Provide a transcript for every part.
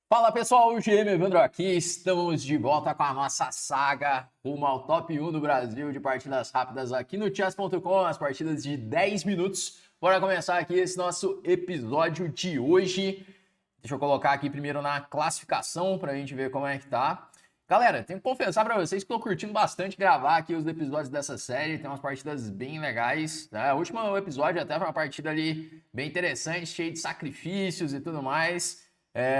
Fala pessoal, o GM Evandro aqui, estamos de volta com a nossa saga rumo ao top 1 do Brasil de partidas rápidas aqui no chess.com, as partidas de 10 minutos. Bora começar aqui esse nosso episódio de hoje. Deixa eu colocar aqui primeiro na classificação pra gente ver como é que tá. Galera, tenho que confessar pra vocês que tô curtindo bastante gravar aqui os episódios dessa série, tem umas partidas bem legais, né? O último episódio até foi uma partida ali bem interessante, cheia de sacrifícios e tudo mais.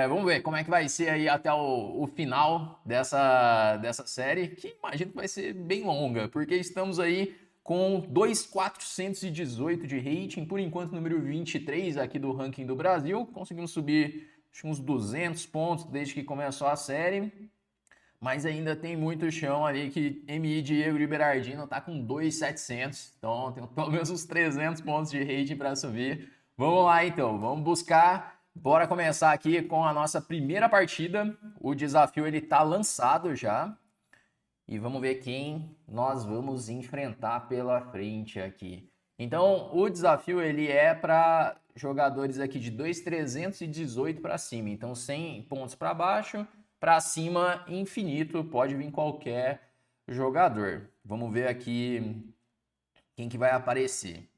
Vamos ver como é que vai ser aí até o final dessa série, que imagino que vai ser bem longa, porque estamos aí com 2.418 de rating, por enquanto número 23 aqui do ranking do Brasil. Conseguimos subir acho que uns 200 pontos desde que começou a série, mas ainda tem muito chão ali que MI Diego de Berardino tá com 2.700, então tem pelo menos uns 300 pontos de rating para subir. Vamos lá então, vamos buscar. Bora começar aqui com a nossa primeira partida. O desafio ele tá lançado já. E vamos ver quem nós vamos enfrentar pela frente aqui. Então, o desafio ele é para jogadores aqui de 2.318 para cima. Então, 100 pontos para baixo, para cima infinito, pode vir qualquer jogador. Vamos ver aqui quem que vai aparecer.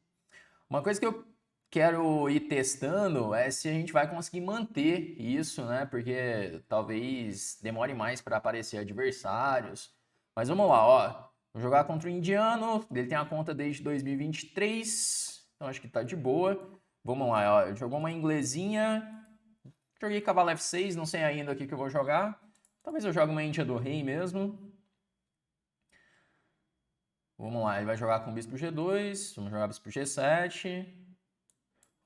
Uma coisa que eu quero ir testando é se a gente vai conseguir manter isso, né? Porque talvez demore mais para aparecer adversários. Mas vamos lá, ó. Vou jogar contra o indiano. Ele tem a conta desde 2023. Então acho que tá de boa. Vamos lá, ó. Jogou uma inglesinha. Joguei cavalo F6, não sei ainda o que eu vou jogar. Talvez eu jogue uma Índia do Rei mesmo. Vamos lá, ele vai jogar com bispo G2. Vamos jogar bispo G7.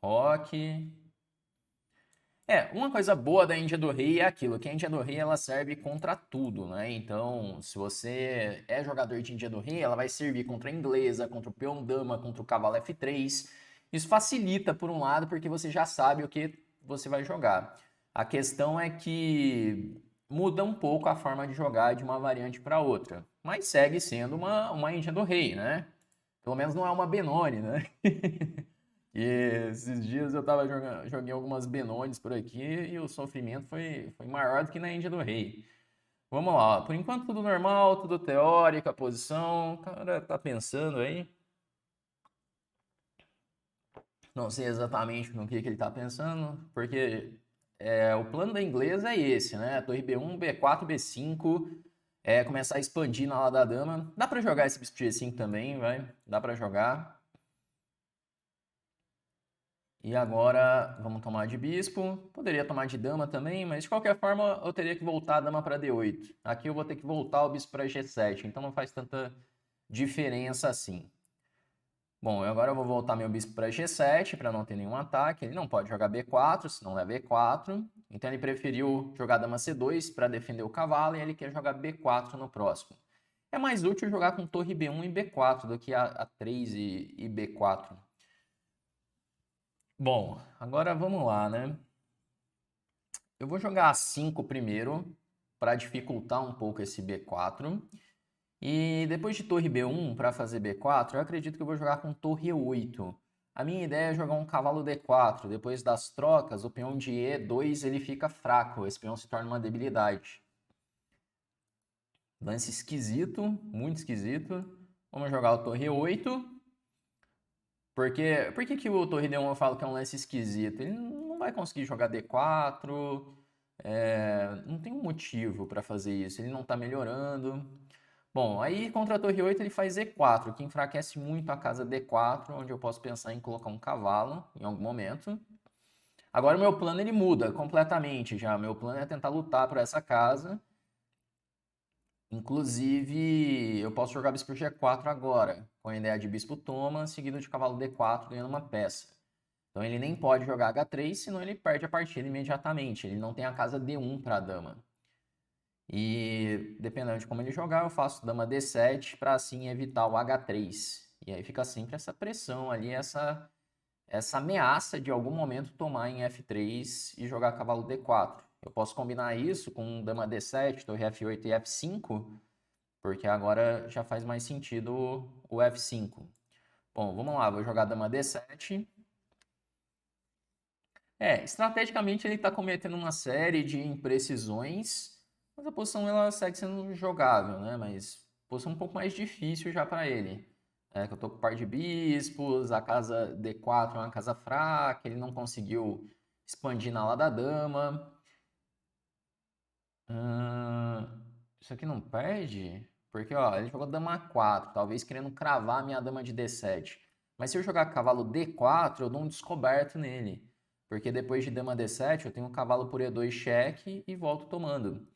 Roque. Uma coisa boa da Índia do Rei é aquilo, que a Índia do Rei ela serve contra tudo, né? Então, se você é jogador de Índia do Rei, ela vai servir contra a inglesa, contra o peão dama, contra o cavalo F3. Isso facilita por um lado, porque você já sabe o que você vai jogar. A questão é que muda um pouco a forma de jogar de uma variante para outra, mas segue sendo uma Índia do Rei, né? Pelo menos não é uma Benoni, né? E esses dias eu tava jogando, joguei algumas Benones por aqui e o sofrimento foi maior do que na Índia do Rei. Vamos lá, ó. Por enquanto tudo normal, tudo teórico, a posição. O cara tá pensando aí. Não sei exatamente no que ele tá pensando, porque o plano da inglesa é esse, né? Torre B1, B4, B5, começar a expandir na ala da dama. Dá pra jogar esse bispo G5 também, vai. Dá pra jogar. E agora vamos tomar de bispo. Poderia tomar de dama também, mas de qualquer forma eu teria que voltar a dama para D8. Aqui eu vou ter que voltar o bispo para G7, então não faz tanta diferença assim. Bom, agora eu vou voltar meu bispo para G7 para não ter nenhum ataque. Ele não pode jogar B4, senão leva E4. Então ele preferiu jogar dama C2 para defender o cavalo e ele quer jogar B4 no próximo. É mais útil jogar com torre B1 e B4 do que A3 e B4. Bom, agora vamos lá, né? Eu vou jogar A5 primeiro, para dificultar um pouco esse B4. E depois de torre B1 para fazer B4, eu acredito que eu vou jogar com torre E8. A minha ideia é jogar um cavalo D4. Depois das trocas, o peão de E2 ele fica fraco. Esse peão se torna uma debilidade. Lance esquisito, muito esquisito. Vamos jogar o torre E8. Por que o torre D1 eu falo que é um lance esquisito? Ele não vai conseguir jogar D4. Não tem um motivo para fazer isso. Ele não está melhorando. Bom, aí contra a torre 8 ele faz E4, que enfraquece muito a casa D4, onde eu posso pensar em colocar um cavalo em algum momento. Agora o meu plano ele muda completamente já. Meu plano é tentar lutar por essa casa. Inclusive, eu posso jogar bispo G4 agora, com a ideia de bispo toma, seguido de cavalo D4, ganhando uma peça. Então ele nem pode jogar H3, senão ele perde a partida imediatamente. Ele não tem a casa D1 para a dama. E dependendo de como ele jogar, eu faço dama D7 para assim evitar o H3. E aí fica sempre essa pressão ali, essa ameaça de algum momento tomar em F3 e jogar cavalo D4. Eu posso combinar isso com dama D7, torre F8 e F5, porque agora já faz mais sentido o F5. Bom, vamos lá, vou jogar dama D7. Estrategicamente ele está cometendo uma série de imprecisões, mas a posição ela segue sendo jogável, né? Mas posição um pouco mais difícil já para ele. Que eu tô com par de bispos, a casa D4 é uma casa fraca, ele não conseguiu expandir na ala da dama. Isso aqui não perde? Porque, ó, ele jogou dama A4, talvez querendo cravar a minha dama de D7. Mas se eu jogar cavalo D4, eu dou um descoberto nele. Porque depois de dama D7, eu tenho o cavalo por E2 cheque e volto tomando.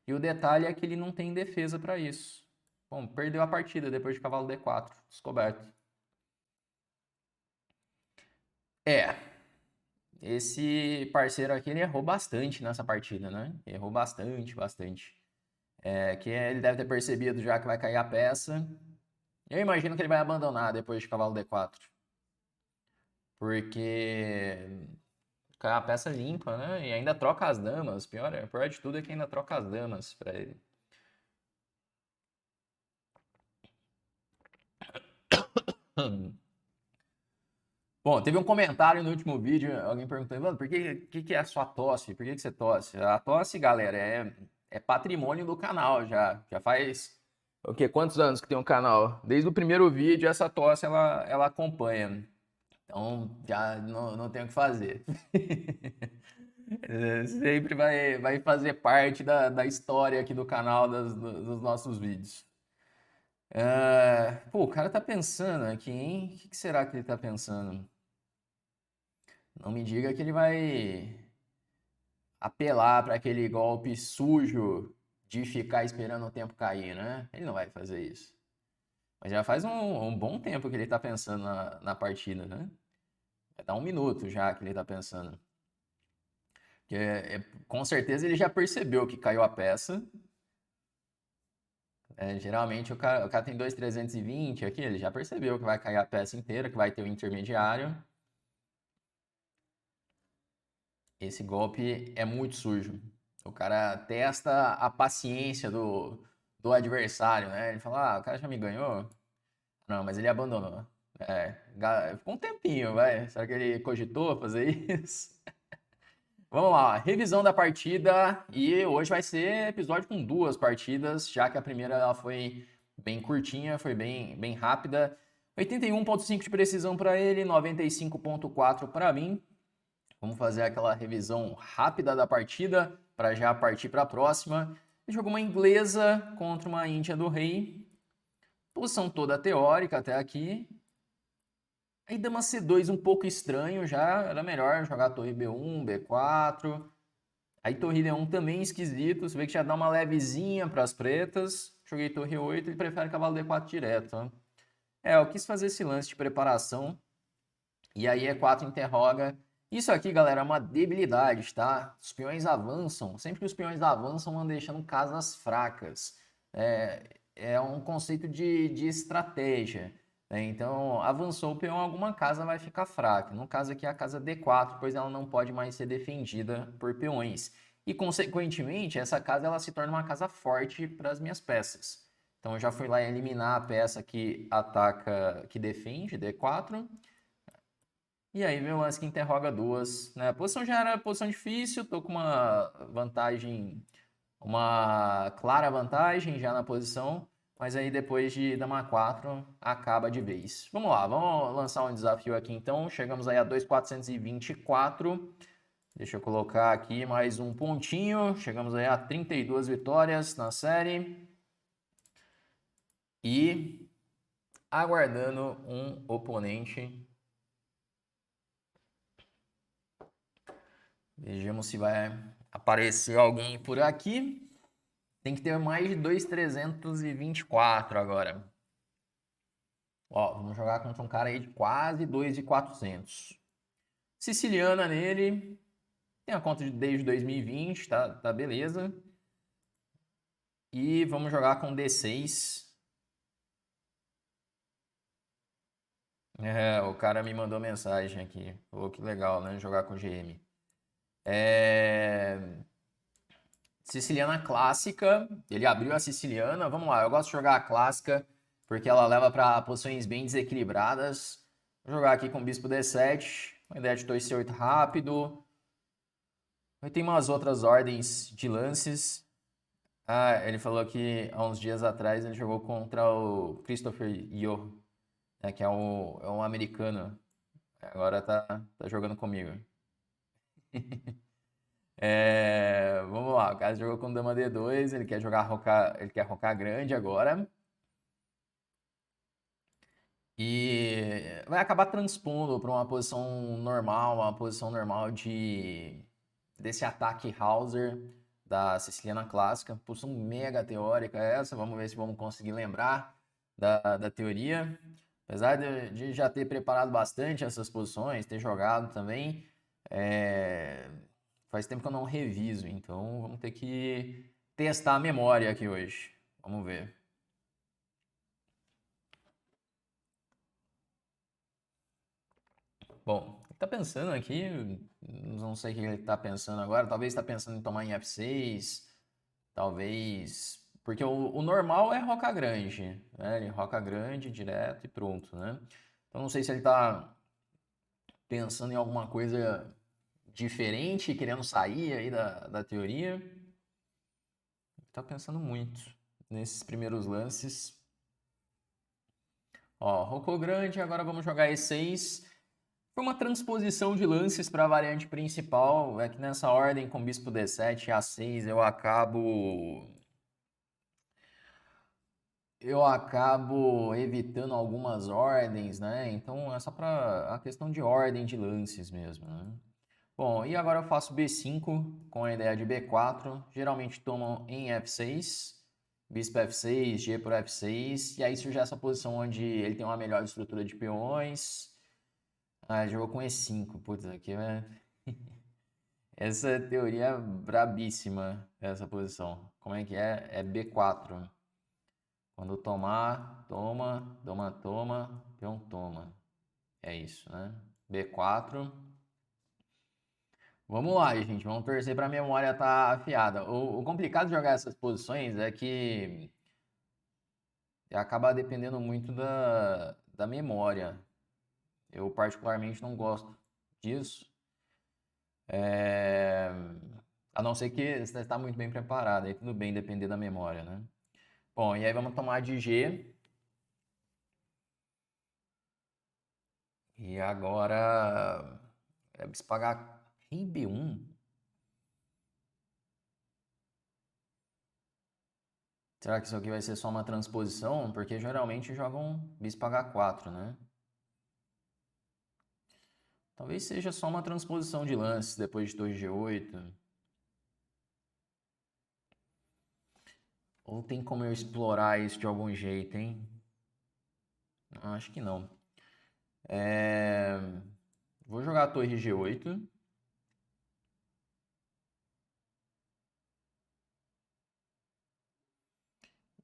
E o detalhe é que ele não tem defesa para isso. Bom, perdeu a partida depois de cavalo D4, descoberto. Esse parceiro aqui, ele errou bastante nessa partida, né? Errou bastante, bastante. Que ele deve ter percebido já que vai cair a peça. Eu imagino que ele vai abandonar depois de cavalo D4. Porque cai a peça limpa, né? E ainda troca as damas. Pior de tudo é que ainda troca as damas pra ele. Bom, teve um comentário no último vídeo, alguém perguntando, mano, por que é a sua tosse? Por que você tosse? A tosse, galera, é patrimônio do canal já. Já faz, o quê? Quantos anos que tem um canal? Desde o primeiro vídeo, essa tosse, ela acompanha. Então, já não tem o que fazer. Sempre vai fazer parte da história aqui do canal, dos nossos vídeos. Pô, o cara tá pensando aqui, hein? O que será que ele tá pensando? Não me diga que ele vai apelar para aquele golpe sujo de ficar esperando o tempo cair, né? Ele não vai fazer isso. Mas já faz um bom tempo que ele tá pensando na partida, né? Já dá um minuto já que ele tá pensando. Porque com certeza ele já percebeu que caiu a peça. Geralmente o cara tem 2.320 aqui, ele já percebeu que vai cair a peça inteira, que vai ter o intermediário. Esse golpe é muito sujo. O cara testa a paciência do adversário, né? Ele fala, o cara já me ganhou? Não, mas ele abandonou. Ficou um tempinho, vai. Será que ele cogitou fazer isso? Vamos lá, revisão da partida. E hoje vai ser episódio com duas partidas, já que a primeira ela foi bem curtinha, foi bem rápida. 81,5 de precisão para ele, 95,4 para mim. Vamos fazer aquela revisão rápida da partida para já partir para a próxima. Ele jogou uma inglesa contra uma índia do rei. Posição toda teórica até aqui. Aí dama C2 um pouco estranho já. Era melhor jogar torre B1, B4. Aí torre D1 também esquisito. Você vê que já dá uma levezinha para as pretas. Joguei torre 8 e prefere cavalo D4 direto. Eu quis fazer esse lance de preparação. E aí E4 interroga. Isso aqui, galera, é uma debilidade, tá? Os peões avançam. Sempre que os peões avançam, vão deixando casas fracas. É um conceito de estratégia. Né? Então, avançou o peão, alguma casa vai ficar fraca. No caso aqui, a casa D4, pois ela não pode mais ser defendida por peões. E, consequentemente, essa casa ela se torna uma casa forte para as minhas peças. Então, eu já fui lá eliminar a peça que ataca, que defende, D4. E aí vem o lance que interroga duas, né? A posição já era posição difícil, tô com uma vantagem, uma clara vantagem já na posição, mas aí depois de dama 4 acaba de vez. Vamos lá, vamos lançar um desafio aqui então. Chegamos aí a 2.424. Deixa eu colocar aqui mais um pontinho. Chegamos aí a 32 vitórias na série. E aguardando um oponente. Vejamos se vai aparecer alguém por aqui. Tem que ter mais de 2.324 agora. Ó, vamos jogar contra um cara aí de quase 2.400. Siciliana nele. Tem a conta desde 2020, tá beleza. E vamos jogar com D6. O cara me mandou mensagem aqui. Oh, que legal, né? Jogar com GM. Siciliana clássica. Ele abriu a siciliana. Vamos lá, eu gosto de jogar a clássica porque ela leva para posições bem desequilibradas. Vou jogar aqui com bispo D7. Uma ideia de torre C8 rápido. Aí tem umas outras ordens de lances. Ah, ele falou que há uns dias atrás ele jogou contra o Christopher Yo, né, que é um americano. Agora tá jogando comigo. Vamos lá, o cara jogou com dama D2, ele quer rocar grande agora. E vai acabar transpondo para uma posição normal desse ataque Hauser da Siciliana Clássica. Posição mega teórica essa, vamos ver se vamos conseguir lembrar da teoria. Apesar de já ter preparado bastante essas posições, ter jogado também, faz tempo que eu não reviso, então vamos ter que testar a memória aqui hoje. Vamos ver. Bom, ele tá pensando aqui, não sei o que ele tá pensando agora, talvez tá pensando em tomar em F6, talvez... Porque o normal é roca grande, né? Ele roca grande, direto e pronto, né? Então não sei se ele tá pensando em alguma coisa diferente, querendo sair aí da teoria. Ele tá pensando muito nesses primeiros lances. Ó, rocou grande, agora vamos jogar E6. Foi uma transposição de lances para a variante principal. É que nessa ordem, com bispo D7 e A6, eu acabo evitando algumas ordens, né? Então é só para a questão de ordem de lances mesmo, né? Bom, e agora eu faço B5 com a ideia de B4. Geralmente tomam em F6, bispo F6, G por F6, e aí surge essa posição onde ele tem uma melhor estrutura de peões. Ah, jogou com E5. Putz, aqui é. Essa teoria é brabíssima, essa posição. Como é que é? É B4. Quando tomar, toma, doma, toma, peão toma. É isso, né? B4. Vamos lá, gente. Vamos torcer para a memória estar afiada. O complicado de jogar essas posições é que acaba dependendo muito da memória. Eu particularmente não gosto disso. É... A não ser que você está muito bem preparado, aí tudo bem depender da memória, né? Bom, e aí vamos tomar de G. E agora é bispo H rei B1. Será que isso aqui vai ser só uma transposição? Porque geralmente jogam bispo H4, né? Talvez seja só uma transposição de lances depois de torre G8. Ou tem como eu explorar isso de algum jeito, hein? Acho que não. Vou jogar a torre G8.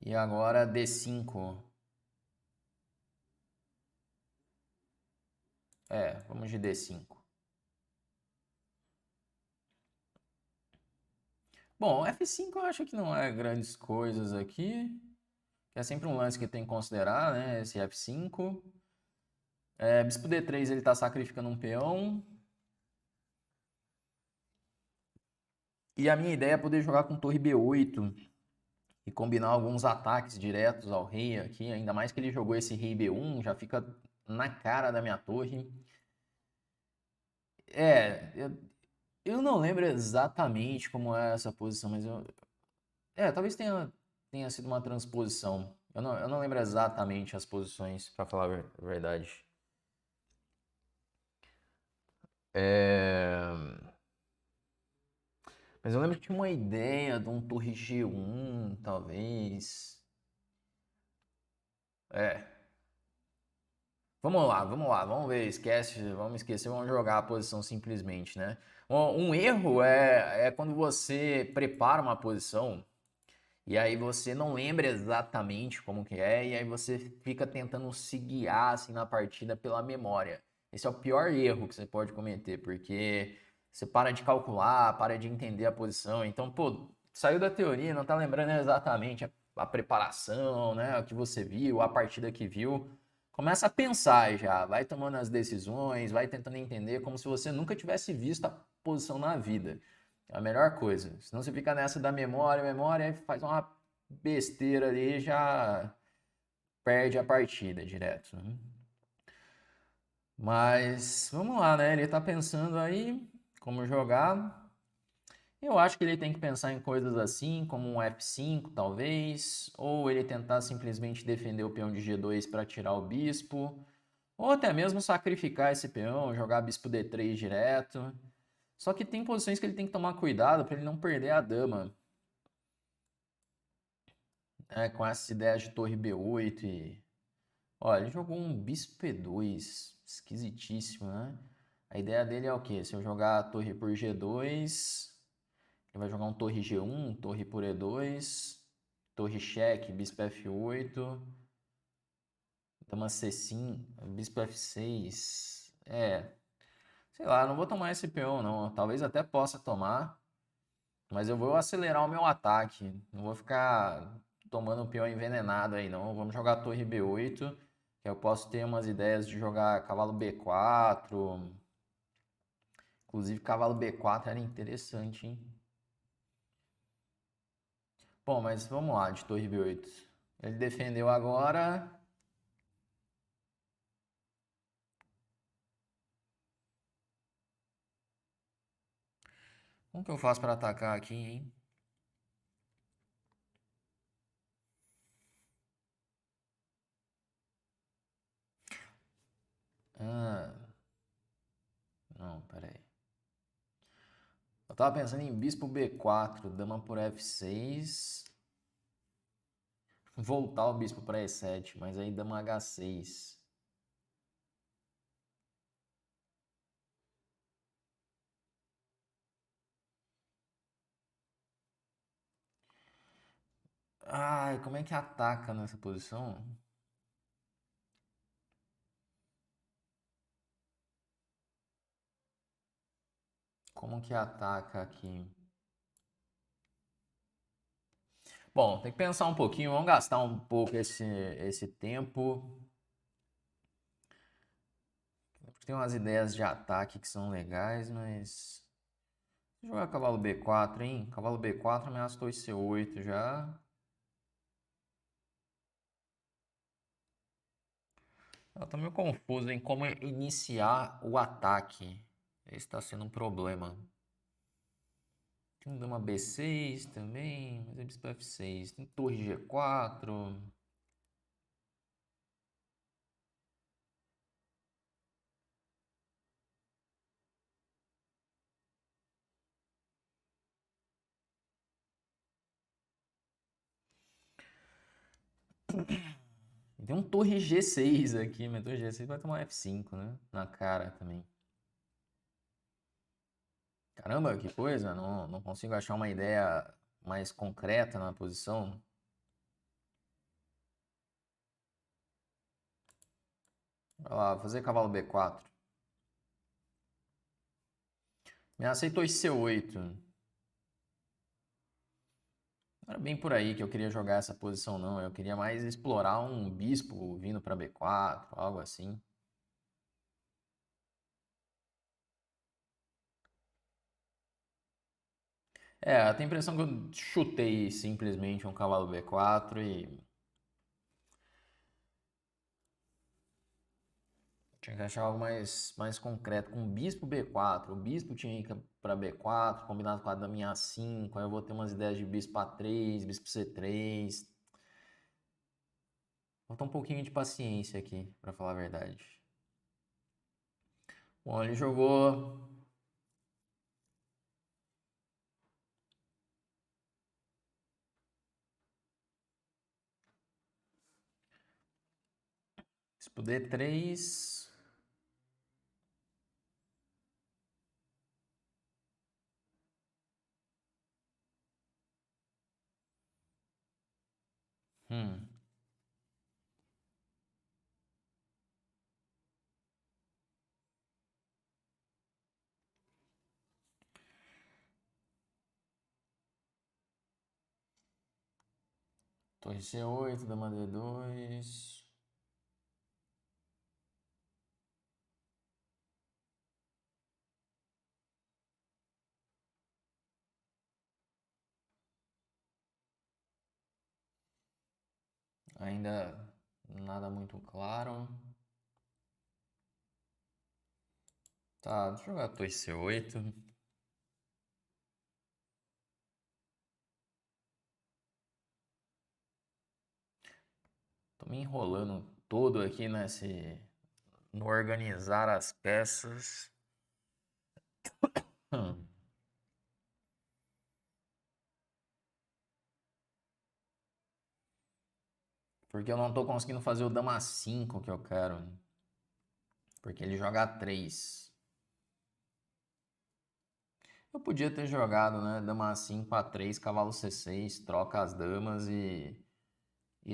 E agora D5. Vamos de D5. Bom, F5 eu acho que não é grandes coisas aqui. É sempre um lance que tem que considerar, né? Esse F5. Bispo D3 ele está sacrificando um peão. E a minha ideia é poder jogar com torre B8 e combinar alguns ataques diretos ao rei aqui. Ainda mais que ele jogou esse rei B1, já fica na cara da minha torre. Eu não lembro exatamente como é essa posição, mas talvez tenha sido uma transposição. Eu não lembro exatamente as posições, para falar a verdade. Mas eu lembro que tinha uma ideia de um torre G1, talvez. É. Vamos lá, vamos ver, vamos esquecer, vamos jogar a posição simplesmente, né? Um erro é quando você prepara uma posição e aí você não lembra exatamente como que é e aí você fica tentando se guiar assim na partida pela memória. Esse é o pior erro que você pode cometer, porque você para de calcular, para de entender a posição. Então, pô, saiu da teoria, não tá lembrando exatamente a preparação, né? O que você viu, a partida que viu. Começa a pensar já, vai tomando as decisões, vai tentando entender como se você nunca tivesse visto a posição na vida. É a melhor coisa. Senão você fica nessa da memória, memória, aí faz uma besteira ali e já perde a partida direto, né? Mas vamos lá, né? Ele tá pensando aí como jogar. Eu acho que ele tem que pensar em coisas assim, como um F5, talvez, ou ele tentar simplesmente defender o peão de G2 para tirar o bispo, ou até mesmo sacrificar esse peão, jogar bispo D3 direto. Só que tem posições que ele tem que tomar cuidado para ele não perder a dama, né? Com essas ideias de torre B8 e... Olha, ele jogou um bispo P2, esquisitíssimo, né? A ideia dele é o quê? Se eu jogar a torre por G2, ele vai jogar um torre G1, torre por E2, torre cheque, bispo F8, dama C5, bispo F6. Sei lá, não vou tomar esse peão não. Talvez até possa tomar, mas eu vou acelerar o meu ataque. Não vou ficar tomando um peão envenenado aí não. Vamos jogar torre B8, que eu posso ter umas ideias de jogar cavalo B4. Inclusive cavalo B4 era interessante, hein? Bom, mas vamos lá, de torre B8. Ele defendeu agora. Como que eu faço para atacar aqui, hein? Ah, não, peraí. Eu tava pensando em bispo B4, dama por F6, voltar o bispo para E7, mas aí dama H6. Ai, como é que ataca nessa posição? Como que ataca aqui? Bom, tem que pensar um pouquinho, vamos gastar um pouco esse tempo. Tem umas ideias de ataque que são legais, mas... Vou jogar cavalo B4, hein? Cavalo B4 ameaça torre C8 já. Eu tô meio confuso em como iniciar o ataque. Esse está sendo um problema. Tem um dama B6 também, mas é bispo F6. Tem torre G4. Tem um torre G6 aqui, mas torre G6 vai tomar F5, né? Na cara também. Caramba, que coisa, não consigo achar uma ideia mais concreta na posição. Vai lá, vou fazer cavalo B4. Me aceitou esse C8. Não era bem por aí que eu queria jogar essa posição, não. Eu queria mais explorar um bispo vindo para B4, algo assim. Eu tenho a impressão que eu chutei simplesmente um cavalo B4 e tinha que achar algo mais concreto. Com o bispo B4, o bispo tinha que ir para B4, combinado com a daminha A5, aí eu vou ter umas ideias de bispo A3, bispo C3. Falta um pouquinho de paciência aqui, para falar a verdade. Bom, ele jogou bispo D3. Hum. Torre C8, dama D2. ainda nada muito claro. Tá, deixa eu jogar torre C8. Tô me enrolando todo aqui no organizar as peças. Hum. Porque eu não tô conseguindo fazer o dama 5 que eu quero. Porque ele joga 3. Eu podia ter jogado, né? Dama 5 a 3, cavalo C6, troca as damas e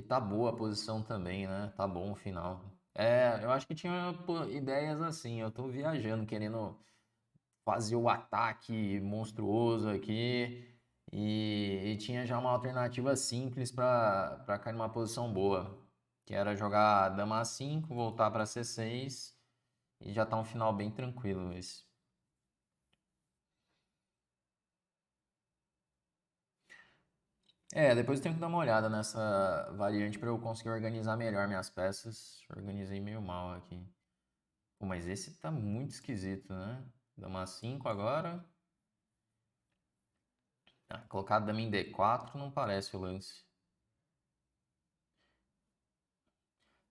tá boa a posição também, né? Tá bom o final. É, eu acho que tinha ideias assim. Eu tô viajando, querendo fazer o ataque monstruoso aqui. E tinha já uma alternativa simples para cair numa posição boa. Que era jogar dama 5, voltar para C6 e já tá um final bem tranquilo esse. É, depois eu tenho que dar uma olhada nessa variante para eu conseguir organizar melhor minhas peças. Organizei meio mal aqui. Pô, mas esse tá muito esquisito, né? Dama 5 agora. Ah, colocar dama em D4 não parece o lance.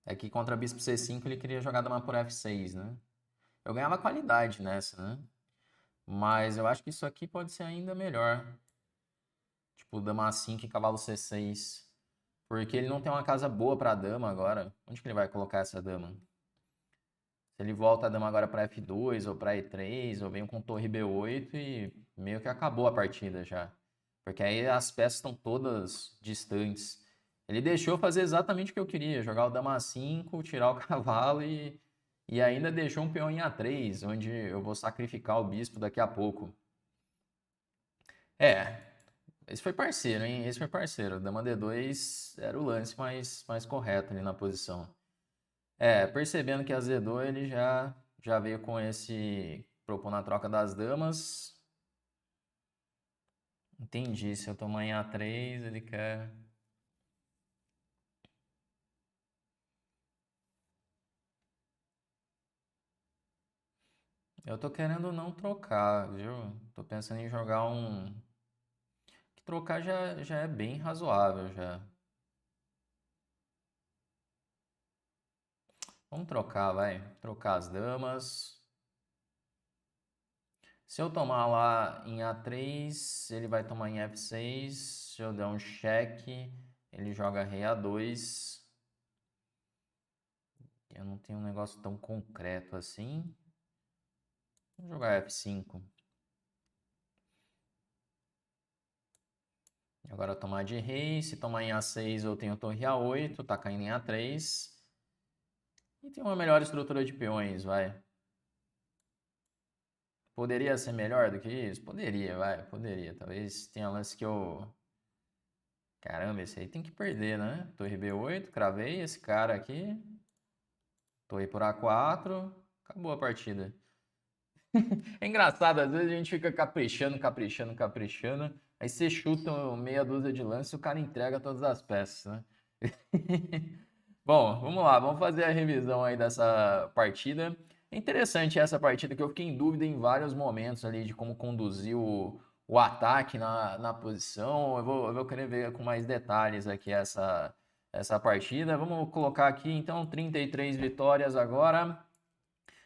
É que contra bispo C5 ele queria jogar dama por F6, né? Eu ganhava qualidade nessa, né? Mas eu acho que isso aqui pode ser ainda melhor. Tipo, dama A5 e cavalo C6. Porque ele não tem uma casa boa pra dama agora. Onde que ele vai colocar essa dama? Se ele volta a dama agora pra F2 ou pra E3, ou vem com torre B8 e meio que acabou a partida já. Porque aí as peças estão todas distantes. Ele deixou eu fazer exatamente o que eu queria, jogar o dama A5, tirar o cavalo e ainda deixou um peão em A3, onde eu vou sacrificar o bispo daqui a pouco. É, esse foi parceiro, hein? Esse foi parceiro. Dama D2 era o lance mais correto ali na posição. É, percebendo que azedou, ele já veio com esse propondo a troca das damas. Entendi. Se eu tomar em A3, ele quer. Eu tô querendo não trocar, viu? Tô pensando em jogar um. Que trocar já é bem razoável já. Vamos trocar, vai. Trocar as damas. Se eu tomar lá em A3, ele vai tomar em F6. Se eu der um cheque, ele joga rei A2. Eu não tenho um negócio tão concreto assim. Vou jogar F5. Agora tomar de rei. Se tomar em A6, eu tenho torre A8. Tá caindo em A3. E tem uma melhor estrutura de peões, vai. Poderia ser melhor do que isso? Poderia, vai. Poderia. Talvez tenha lance que eu... Caramba, esse aí tem que perder, né? Torre B8, cravei esse cara aqui. Torre por A4. Acabou a partida. É engraçado, às vezes a gente fica caprichando, caprichando, caprichando. Aí você chuta meia dúzia de lance e o cara entrega todas as peças, né? Bom, vamos lá, vamos fazer a revisão aí dessa partida. É interessante essa partida que eu fiquei em dúvida em vários momentos ali de como conduzir o ataque na posição. Eu vou querer ver com mais detalhes aqui essa partida. Vamos colocar aqui então 33 vitórias agora.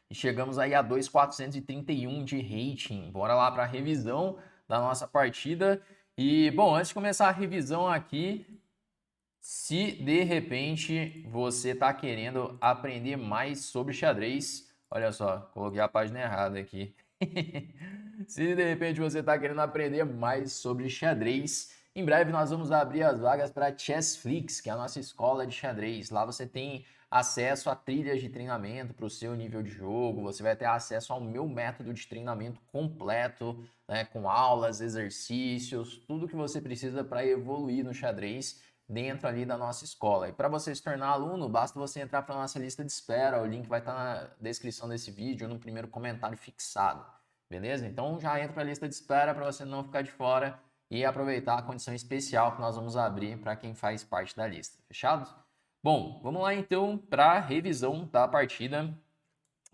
E chegamos aí a 2.431 de rating. Bora lá para a revisão da nossa partida. E, bom, antes de começar a revisão aqui, se de repente você está querendo aprender mais sobre xadrez, olha só, coloquei a página errada aqui. Se de repente você está querendo aprender mais sobre xadrez, em breve nós vamos abrir as vagas para Chessflix, que é a nossa escola de xadrez. Lá você tem acesso a trilhas de treinamento para o seu nível de jogo, você vai ter acesso ao meu método de treinamento completo, né, com aulas, exercícios, tudo que você precisa para evoluir no xadrez dentro ali da nossa escola. E para você se tornar aluno, basta você entrar para a nossa lista de espera, o link vai estar na descrição desse vídeo ou no primeiro comentário fixado, beleza? Então já entra para a lista de espera para você não ficar de fora e aproveitar a condição especial que nós vamos abrir para quem faz parte da lista, fechado? Bom, vamos lá então para a revisão da partida.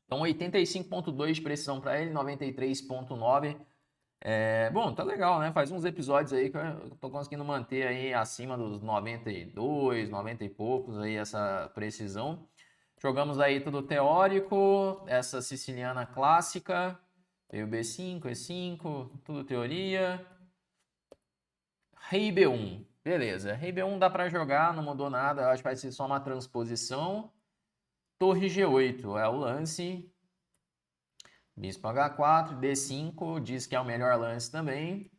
Então, 85.2 de precisão para ele, 93.9. Bom, tá legal, né? Faz uns episódios aí que eu tô conseguindo manter aí acima dos 92, 90 e poucos aí essa precisão. Jogamos aí tudo teórico, essa siciliana clássica, veio B5, E5, tudo teoria. Rei B1, beleza. Rei B1 dá para jogar, não mudou nada, eu acho que vai ser só uma transposição. Torre G8 é o lance. Bispo H4, D5, diz que é o melhor lance também.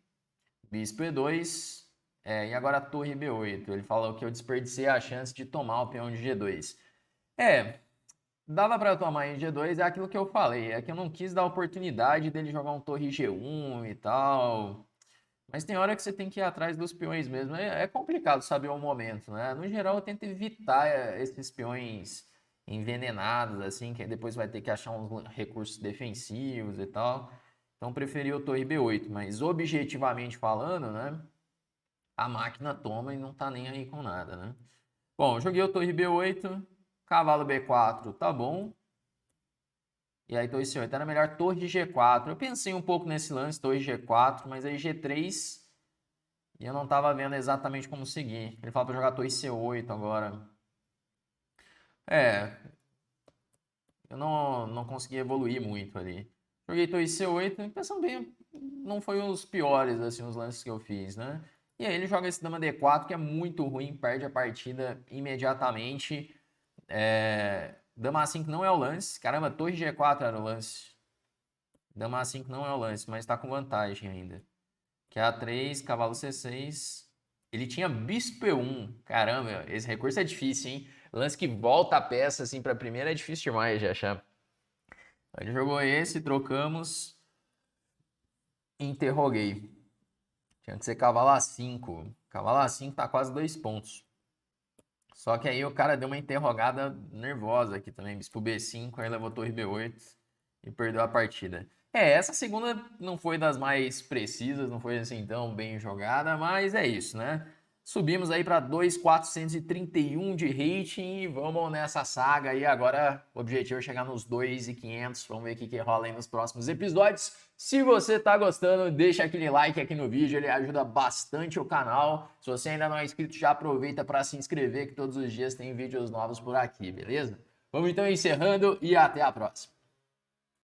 Bispo E2, e agora Torre B8. Ele falou que eu desperdicei a chance de tomar o peão de G2. Dava para tomar em G2, é aquilo que eu falei, é que eu não quis dar a oportunidade dele jogar um Torre G1 e tal. Mas tem hora que você tem que ir atrás dos peões mesmo. É complicado saber o momento, né? No geral, eu tento evitar esses peões envenenados, assim, que depois vai ter que achar uns recursos defensivos e tal. Então, preferi o Torre B8. Mas, objetivamente falando, né? A máquina toma e não tá nem aí com nada, né? Bom, joguei o Torre B8, cavalo B4, tá bom. E aí, Torre C8, era melhor Torre G4. Eu pensei um pouco nesse lance, Torre G4, mas aí G3... E eu não estava vendo exatamente como seguir. Ele fala para jogar Torre C8 agora. Eu não consegui evoluir muito ali. Joguei Torre C8 e pensando bem, não foi os piores, assim, os lances que eu fiz, né? E aí ele joga esse Dama D4, que é muito ruim, perde a partida imediatamente. Dama A5 não é o lance. Caramba, Torre G4 era o lance. Dama A5 não é o lance, mas está com vantagem ainda. Que é A3, cavalo C6. Ele tinha bispo E1. Caramba, esse recurso é difícil, hein? Lance que volta a peça assim para a primeira é difícil demais de achar. Ele jogou esse, trocamos. Interroguei. Tinha que ser cavalo A5. Cavalo A5 tá quase 2 pontos. Só que aí o cara deu uma interrogada nervosa aqui também. Bispo B5, aí levou torre B8 e perdeu a partida. Essa segunda não foi das mais precisas, não foi assim tão bem jogada, mas é isso, né? Subimos aí para 2.431 de rating e vamos nessa saga aí. Agora o objetivo é chegar nos 2.500. Vamos ver o que rola aí nos próximos episódios. Se você tá gostando, deixa aquele like aqui no vídeo, ele ajuda bastante o canal. Se você ainda não é inscrito, já aproveita para se inscrever que todos os dias tem vídeos novos por aqui, beleza? Vamos então encerrando e até a próxima.